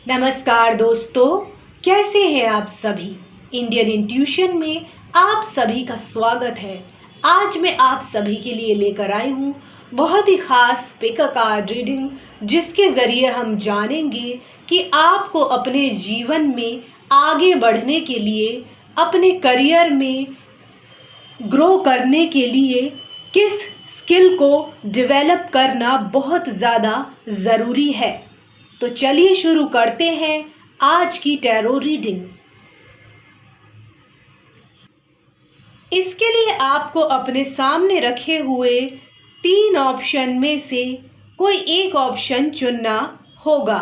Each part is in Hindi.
नमस्कार दोस्तों, कैसे हैं आप सभी। इंडियन इंट्यूशन में आप सभी का स्वागत है। आज मैं आप सभी के लिए लेकर आई हूँ बहुत ही खास पिक अ कार्ड रीडिंग, जिसके ज़रिए हम जानेंगे कि आपको अपने जीवन में आगे बढ़ने के लिए, अपने करियर में ग्रो करने के लिए किस स्किल को डेवलप करना बहुत ज़्यादा ज़रूरी है। तो चलिए शुरू करते हैं आज की टैरो रीडिंग। इसके लिए आपको अपने सामने रखे हुए 3 ऑप्शन में से कोई एक ऑप्शन चुनना होगा।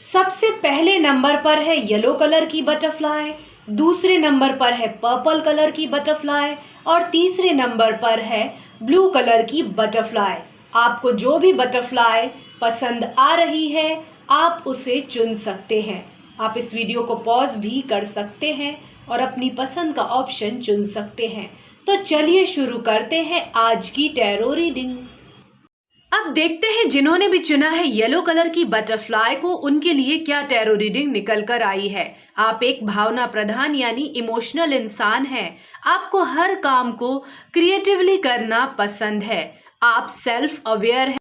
सबसे पहले नंबर पर है येलो कलर की बटरफ्लाई, दूसरे नंबर पर है पर्पल कलर की बटरफ्लाई और तीसरे नंबर पर है ब्लू कलर की बटरफ्लाई। आपको जो भी बटरफ्लाई पसंद आ रही है आप उसे चुन सकते हैं। आप इस वीडियो को पॉज भी कर सकते हैं और अपनी पसंद का ऑप्शन चुन सकते हैं। तो चलिए शुरू करते हैं आज की टैरो रीडिंग। अब देखते हैं जिन्होंने भी चुना है येलो कलर की बटरफ्लाई को, उनके लिए क्या टैरो रीडिंग निकल कर आई है। आप एक भावना प्रधान यानी इमोशनल इंसान हैं। आपको हर काम को क्रिएटिवली करना पसंद है। आप सेल्फ अवेयर हैं।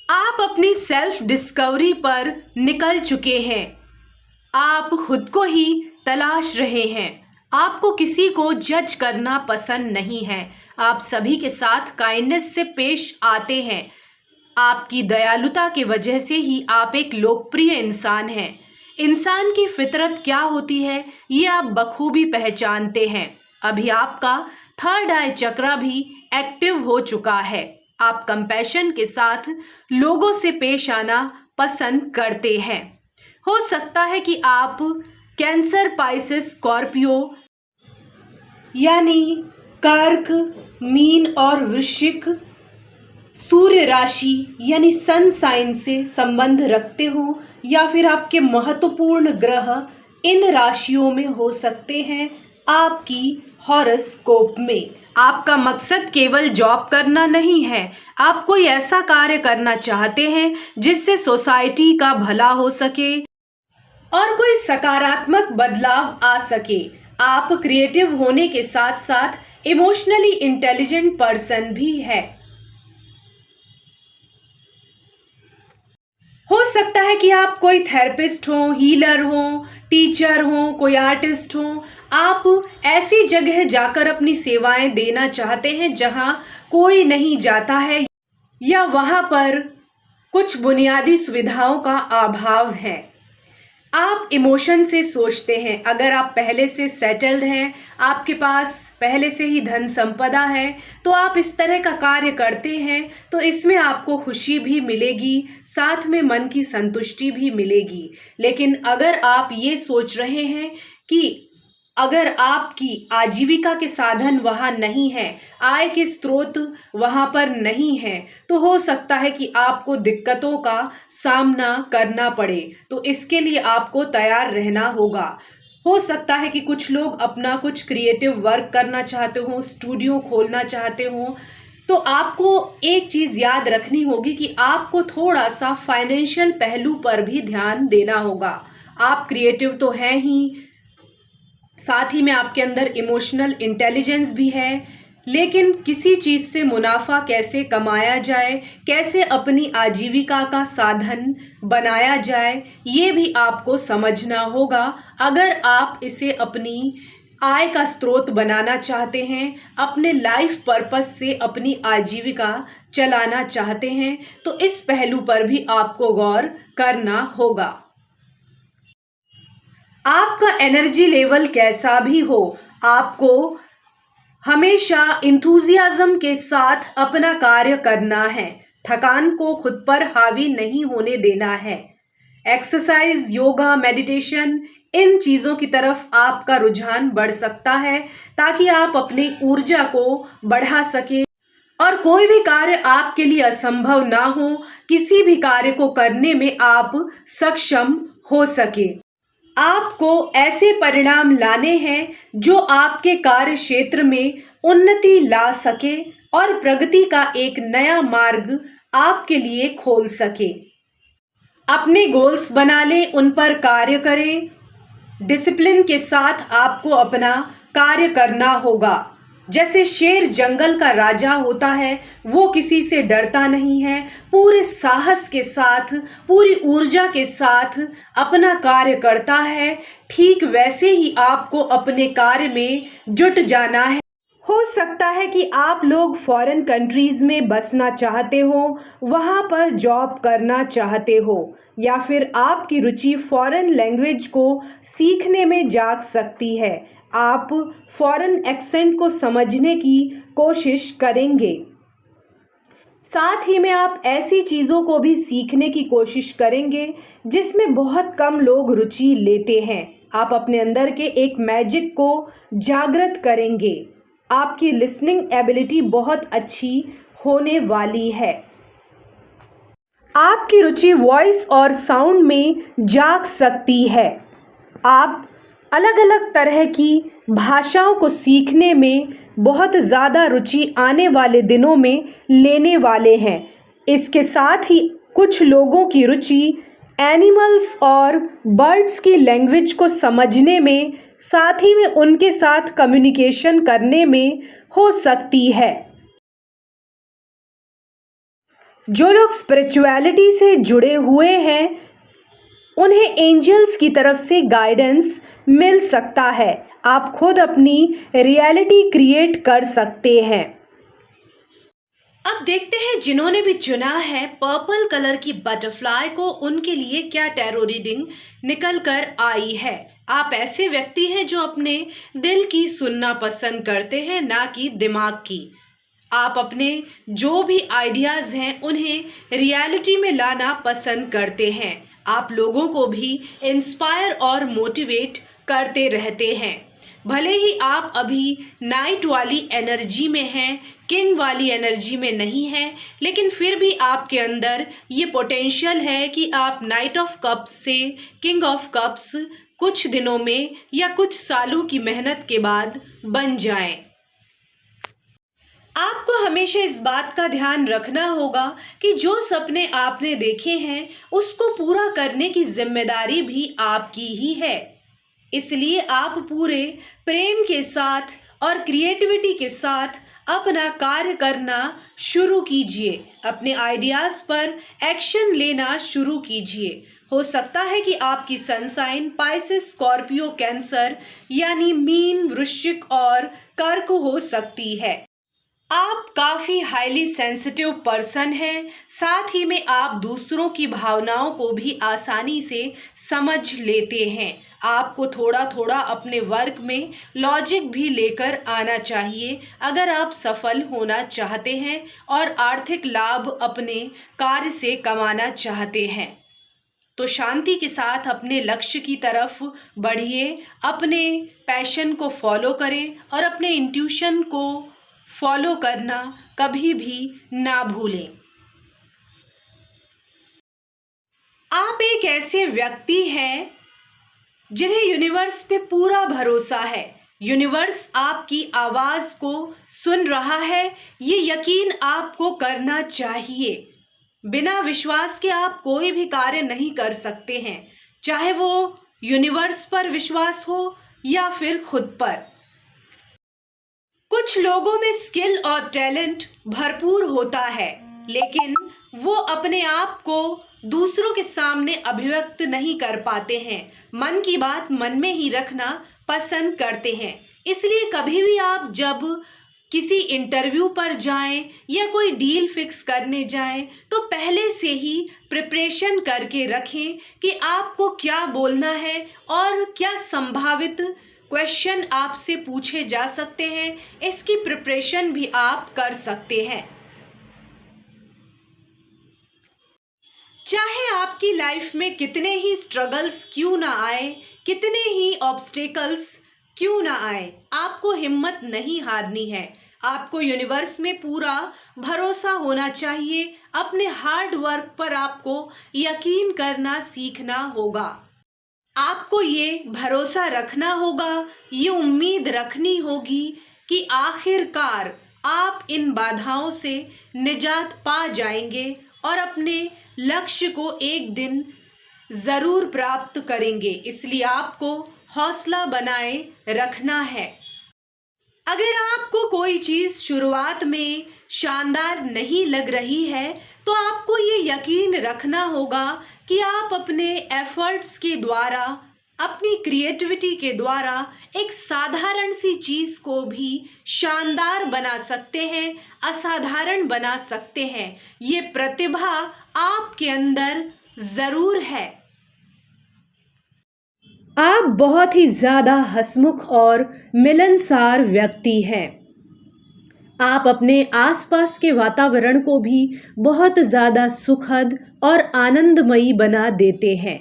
आप अपनी सेल्फ डिस्कवरी पर निकल चुके हैं। आप खुद को ही तलाश रहे हैं। आपको किसी को जज करना पसंद नहीं है। आप सभी के साथ काइंडनेस से पेश आते हैं। आपकी दयालुता की वजह से ही आप एक लोकप्रिय इंसान हैं। इंसान की फितरत क्या होती है ये आप बखूबी पहचानते हैं। अभी आपका थर्ड आई चक्रा भी एक्टिव हो चुका है। आप कंपैशन के साथ लोगों से पेश आना पसंद करते हैं। हो सकता है कि आप कैंसर, पाइसेस, स्कॉर्पियो यानी कर्क, मीन और वृश्चिक सूर्य राशि यानी सन साइन से संबंध रखते हो, या फिर आपके महत्वपूर्ण ग्रह इन राशियों में हो सकते हैं। आपकी हॉरोस्कोप में आपका मकसद केवल जॉब करना नहीं है। आप कोई ऐसा कार्य करना चाहते हैं जिससे सोसाइटी का भला हो सके और कोई सकारात्मक बदलाव आ सके। आप क्रिएटिव होने के साथ साथ इमोशनली इंटेलिजेंट पर्सन भी है। हो सकता है कि आप कोई थेरेपिस्ट हो, हीलर हो, टीचर हो, कोई आर्टिस्ट हो। आप ऐसी जगह जाकर अपनी सेवाएं देना चाहते हैं जहां कोई नहीं जाता है, या वहां पर कुछ बुनियादी सुविधाओं का अभाव है। आप इमोशन से सोचते हैं। अगर आप पहले से सेटल्ड हैं, आपके पास पहले से ही धन संपदा है, तो आप इस तरह का कार्य करते हैं तो इसमें आपको खुशी भी मिलेगी, साथ में मन की संतुष्टि भी मिलेगी। लेकिन अगर आप ये सोच रहे हैं कि अगर आपकी आजीविका के साधन वहाँ नहीं है, आय के स्रोत वहाँ पर नहीं है, तो हो सकता है कि आपको दिक्कतों का सामना करना पड़े। तो इसके लिए आपको तैयार रहना होगा। हो सकता है कि कुछ लोग अपना कुछ क्रिएटिव वर्क करना चाहते हो, स्टूडियो खोलना चाहते हो। तो आपको एक चीज़ याद रखनी होगी कि आपको थोड़ा सा फाइनेंशियल पहलू पर भी ध्यान देना होगा। आप क्रिएटिव तो हैं ही, साथ ही में आपके अंदर इमोशनल इंटेलिजेंस भी है, लेकिन किसी चीज़ से मुनाफा कैसे कमाया जाए, कैसे अपनी आजीविका का साधन बनाया जाए, ये भी आपको समझना होगा। अगर आप इसे अपनी आय का स्रोत बनाना चाहते हैं, अपने लाइफ पर्पस से अपनी आजीविका चलाना चाहते हैं, तो इस पहलू पर भी आपको गौर करना होगा। आपका एनर्जी लेवल कैसा भी हो, आपको हमेशा इंथुजियाज्म के साथ अपना कार्य करना है। थकान को खुद पर हावी नहीं होने देना है। एक्सरसाइज, योगा, मेडिटेशन, इन चीज़ों की तरफ आपका रुझान बढ़ सकता है ताकि आप अपनी ऊर्जा को बढ़ा सके और कोई भी कार्य आपके लिए असंभव ना हो, किसी भी कार्य को करने में आप सक्षम हो सके। आपको ऐसे परिणाम लाने हैं जो आपके कार्य क्षेत्र में उन्नति ला सके और प्रगति का एक नया मार्ग आपके लिए खोल सके। अपने गोल्स बना लें, उन पर कार्य करें। डिसिप्लिन के साथ आपको अपना कार्य करना होगा। जैसे शेर जंगल का राजा होता है, वो किसी से डरता नहीं है, पूरे साहस के साथ, पूरी ऊर्जा के साथ अपना कार्य करता है। ठीक वैसे ही आपको अपने कार्य में जुट जाना है। हो सकता है कि आप लोग फॉरेन कंट्रीज़ में बसना चाहते हो, वहाँ पर जॉब करना चाहते हो, या फिर आपकी रुचि फॉरेन लैंग्वेज को सीखने में जाग सकती है। आप फॉरेन एक्सेंट को समझने की कोशिश करेंगे। साथ ही में आप ऐसी चीज़ों को भी सीखने की कोशिश करेंगे जिसमें बहुत कम लोग रुचि लेते हैं। आप अपने अंदर के एक मैजिक को जागृत करेंगे। आपकी लिसनिंग एबिलिटी बहुत अच्छी होने वाली है। आपकी रुचि वॉइस और साउंड में जाग सकती है। आप अलग अलग तरह की भाषाओं को सीखने में बहुत ज़्यादा रुचि आने वाले दिनों में लेने वाले हैं। इसके साथ ही कुछ लोगों की रुचि एनिमल्स और बर्ड्स की लैंग्वेज को समझने में, साथ ही में उनके साथ कम्युनिकेशन करने में हो सकती है। जो लोग स्पिरिचुअलिटी से जुड़े हुए हैं, उन्हें एंजल्स की तरफ से गाइडेंस मिल सकता है। आप खुद अपनी रियलिटी क्रिएट कर सकते हैं। अब देखते हैं जिन्होंने भी चुना है पर्पल कलर की बटरफ्लाई को, उनके लिए क्या टैरो रीडिंग निकल कर आई है। आप ऐसे व्यक्ति हैं जो अपने दिल की सुनना पसंद करते हैं, ना कि दिमाग की। आप अपने जो भी आइडियाज़ हैं उन्हें रियलिटी में लाना पसंद करते हैं। आप लोगों को भी इंस्पायर और मोटिवेट करते रहते हैं। भले ही आप अभी नाइट वाली एनर्जी में हैं, किंग वाली एनर्जी में नहीं हैं, लेकिन फिर भी आपके अंदर ये पोटेंशियल है कि आप नाइट ऑफ कप्स से किंग ऑफ कप्स कुछ दिनों में या कुछ सालों की मेहनत के बाद बन जाएं। आपको हमेशा इस बात का ध्यान रखना होगा कि जो सपने आपने देखे हैं उसको पूरा करने की जिम्मेदारी भी आपकी ही है। इसलिए आप पूरे प्रेम के साथ और क्रिएटिविटी के साथ अपना कार्य करना शुरू कीजिए। अपने आइडियाज़ पर एक्शन लेना शुरू कीजिए। हो सकता है कि आपकी sun sign Pisces, Scorpio, Cancer यानी मीन, वृश्चिक और कर्क हो सकती है। आप काफ़ी हाईली सेंसिटिव पर्सन हैं। साथ ही में आप दूसरों की भावनाओं को भी आसानी से समझ लेते हैं। आपको थोड़ा थोड़ा अपने वर्क में लॉजिक भी लेकर आना चाहिए अगर आप सफल होना चाहते हैं और आर्थिक लाभ अपने कार्य से कमाना चाहते हैं। तो शांति के साथ अपने लक्ष्य की तरफ बढ़िए, अपने पैशन को फॉलो करें और अपने इंट्यूशन को फॉलो करना कभी भी ना भूलें। आप एक ऐसे व्यक्ति हैं जिन्हें यूनिवर्स पे पूरा भरोसा है। यूनिवर्स आपकी आवाज़ को सुन रहा है, ये यकीन आपको करना चाहिए। बिना विश्वास के आप कोई भी कार्य नहीं कर सकते हैं, चाहे वो यूनिवर्स पर विश्वास हो या फिर खुद पर। कुछ लोगों में स्किल और टैलेंट भरपूर होता है, लेकिन वो अपने आप को दूसरों के सामने अभिव्यक्त नहीं कर पाते हैं। मन की बात मन में ही रखना पसंद करते हैं। इसलिए कभी भी आप जब किसी इंटरव्यू पर जाएं या कोई डील फिक्स करने जाएं तो पहले से ही प्रिपरेशन करके रखें कि आपको क्या बोलना है और क्या संभावित क्वेश्चन आपसे पूछे जा सकते हैं। इसकी प्रिपरेशन भी आप कर सकते हैं। चाहे आपकी लाइफ में कितने ही स्ट्रगल्स क्यों ना आए, कितने ही ऑब्स्टेकल्स क्यों ना आए, आपको हिम्मत नहीं हारनी है। आपको यूनिवर्स में पूरा भरोसा होना चाहिए। अपने हार्ड वर्क पर आपको यकीन करना सीखना होगा। आपको ये भरोसा रखना होगा, ये उम्मीद रखनी होगी कि आखिरकार आप इन बाधाओं से निजात पा जाएंगे और अपने लक्ष्य को एक दिन ज़रूर प्राप्त करेंगे, इसलिए आपको हौसला बनाए रखना है। अगर आपको कोई चीज़ शुरुआत में शानदार नहीं लग रही है, तो आपको ये यकीन रखना होगा कि आप अपने एफर्ट्स के द्वारा, अपनी क्रिएटिविटी के द्वारा एक साधारण सी चीज़ को भी शानदार बना सकते हैं, असाधारण बना सकते हैं। ये प्रतिभा आपके अंदर ज़रूर है। आप बहुत ही ज़्यादा हंसमुख और मिलनसार व्यक्ति हैं। आप अपने आसपास के वातावरण को भी बहुत ज़्यादा सुखद और आनंदमयी बना देते हैं।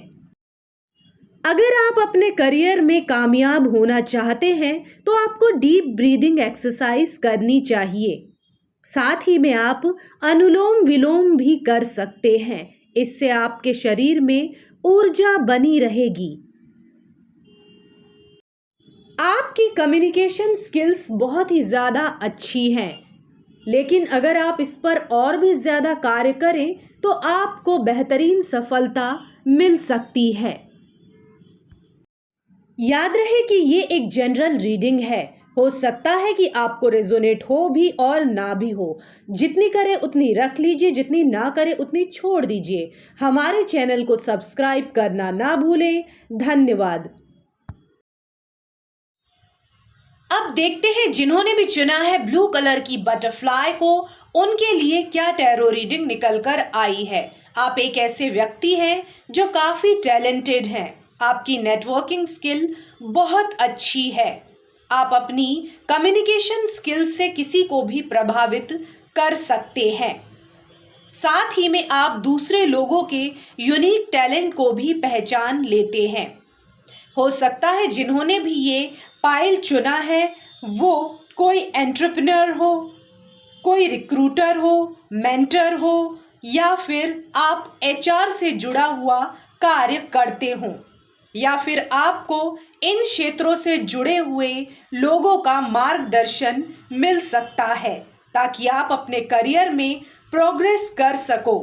अगर आप अपने करियर में कामयाब होना चाहते हैं तो आपको डीप ब्रीदिंग एक्सरसाइज करनी चाहिए। साथ ही में आप अनुलोम विलोम भी कर सकते हैं। इससे आपके शरीर में ऊर्जा बनी रहेगी। आपकी कम्युनिकेशन स्किल्स बहुत ही ज़्यादा अच्छी हैं, लेकिन अगर आप इस पर और भी ज़्यादा कार्य करें तो आपको बेहतरीन सफलता मिल सकती है। याद रहे कि ये एक जनरल रीडिंग है। हो सकता है कि आपको रेजोनेट हो भी और ना भी हो। जितनी करे उतनी रख लीजिए, जितनी ना करे उतनी छोड़ दीजिए। हमारे चैनल को सब्सक्राइब करना ना भूलें। धन्यवाद। अब देखते हैं जिन्होंने भी चुना है ब्लू कलर की बटरफ्लाई को, उनके लिए क्या टैरो रीडिंग निकल कर आई है। आप एक ऐसे व्यक्ति हैं जो काफ़ी टैलेंटेड हैं। आपकी नेटवर्किंग स्किल बहुत अच्छी है। आप अपनी कम्युनिकेशन स्किल से किसी को भी प्रभावित कर सकते हैं। साथ ही में आप दूसरे लोगों के यूनिक टैलेंट को भी पहचान लेते हैं। हो सकता है जिन्होंने भी ये पाइल चुना है वो कोई एंटरप्रेन्योर हो, कोई रिक्रूटर हो, मेंटर हो, या फिर आप एचआर से जुड़ा हुआ कार्य करते हो, या फिर आपको इन क्षेत्रों से जुड़े हुए लोगों का मार्गदर्शन मिल सकता है ताकि आप अपने करियर में प्रोग्रेस कर सको।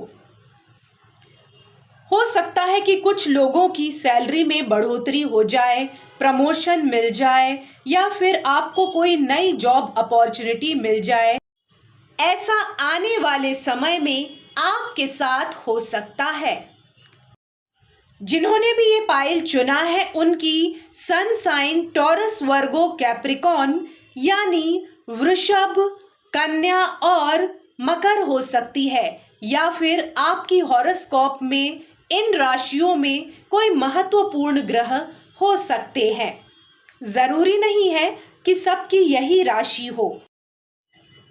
हो सकता है कि कुछ लोगों की सैलरी में बढ़ोतरी हो जाए, प्रमोशन मिल जाए, या फिर आपको कोई नई जॉब अपॉर्चुनिटी मिल जाए। ऐसा आने वाले समय में आपके साथ हो सकता है। जिन्होंने भी ये पाइल चुना है उनकी सन साइन टॉरस, वर्गो, कैप्रिकॉर्न यानी वृषभ, कन्या और मकर हो सकती है, या फिर आपकी हॉरोस्कोप में इन राशियों में कोई महत्वपूर्ण ग्रह हो सकते हैं। जरूरी नहीं है कि सबकी यही राशि हो।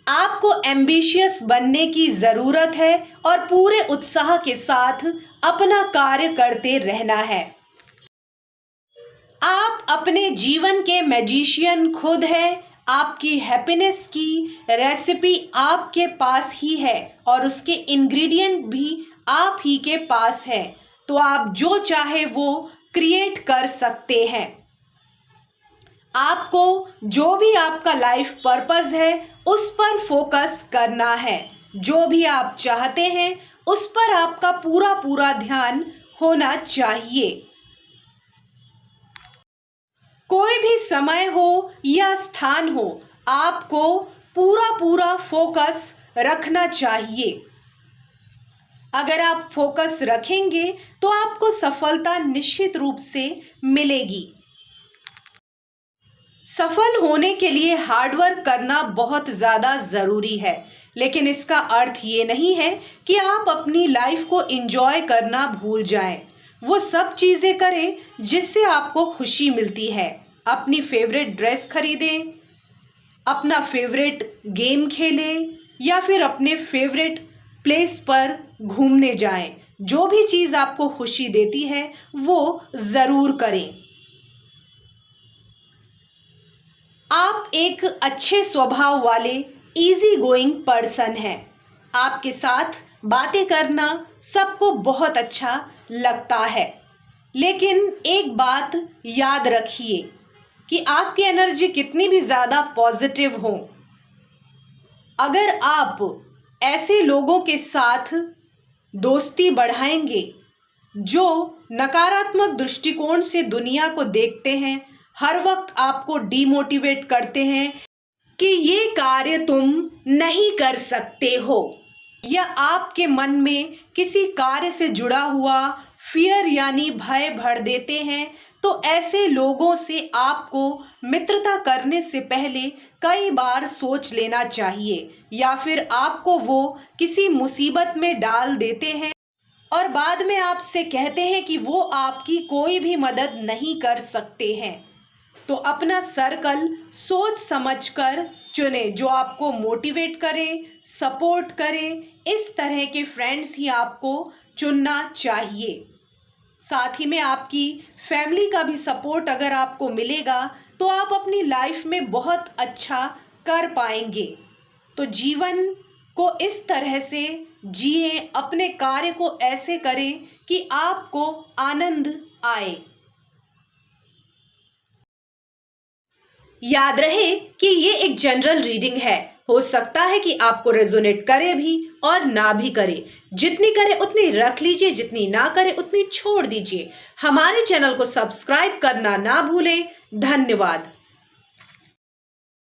आपको एम्बिशियस बनने की ज़रूरत है और पूरे उत्साह के साथ अपना कार्य करते रहना है। आप अपने जीवन के मैजिशियन खुद हैं। आपकी हैप्पीनेस की रेसिपी आपके पास ही है और उसके इंग्रेडिएंट भी आप ही के पास है, तो आप जो चाहे वो क्रिएट कर सकते हैं। आपको जो भी आपका लाइफ पर्पस है उस पर फोकस करना है। जो भी आप चाहते हैं उस पर आपका पूरा पूरा ध्यान होना चाहिए। कोई भी समय हो या स्थान हो, आपको पूरा पूरा फोकस रखना चाहिए। अगर आप फोकस रखेंगे तो आपको सफलता निश्चित रूप से मिलेगी। सफल होने के लिए हार्डवर्क करना बहुत ज़्यादा ज़रूरी है, लेकिन इसका अर्थ ये नहीं है कि आप अपनी लाइफ को एंजॉय करना भूल जाएं। वो सब चीज़ें करें जिससे आपको खुशी मिलती है। अपनी फेवरेट ड्रेस खरीदें, अपना फेवरेट गेम खेलें, या फिर अपने फेवरेट प्लेस पर घूमने जाएं। जो भी चीज़ आपको खुशी देती है वो ज़रूर करें। आप एक अच्छे स्वभाव वाले इजी गोइंग पर्सन हैं। आपके साथ बातें करना सबको बहुत अच्छा लगता है, लेकिन एक बात याद रखिए कि आपकी एनर्जी कितनी भी ज़्यादा पॉजिटिव हो, अगर आप ऐसे लोगों के साथ दोस्ती बढ़ाएंगे। जो नकारात्मक दृष्टिकोण से दुनिया को देखते हैं, हर वक्त आपको डिमोटिवेट करते हैं कि ये कार्य तुम नहीं कर सकते हो, या आपके मन में किसी कार्य से जुड़ा हुआ फियर यानी भय भर देते हैं, तो ऐसे लोगों से आपको मित्रता करने से पहले कई बार सोच लेना चाहिए, या फिर आपको वो किसी मुसीबत में डाल देते हैं और बाद में आपसे कहते हैं कि वो आपकी कोई भी मदद नहीं कर सकते हैं। तो अपना सर्कल सोच समझकर चुने, जो आपको मोटिवेट करे, सपोर्ट करे। इस तरह के फ्रेंड्स ही आपको चुनना चाहिए। साथ ही में आपकी फैमिली का भी सपोर्ट अगर आपको मिलेगा तो आप अपनी लाइफ में बहुत अच्छा कर पाएंगे। तो जीवन को इस तरह से जिए, अपने कार्य को ऐसे करें कि आपको आनंद आए। याद रहे कि ये एक जनरल रीडिंग है, हो सकता है कि आपको रेजोनेट करे भी और ना भी करे। जितनी करे उतनी रख लीजिए, जितनी ना करे उतनी छोड़ दीजिए। हमारे चैनल को सब्सक्राइब करना ना भूलें। धन्यवाद।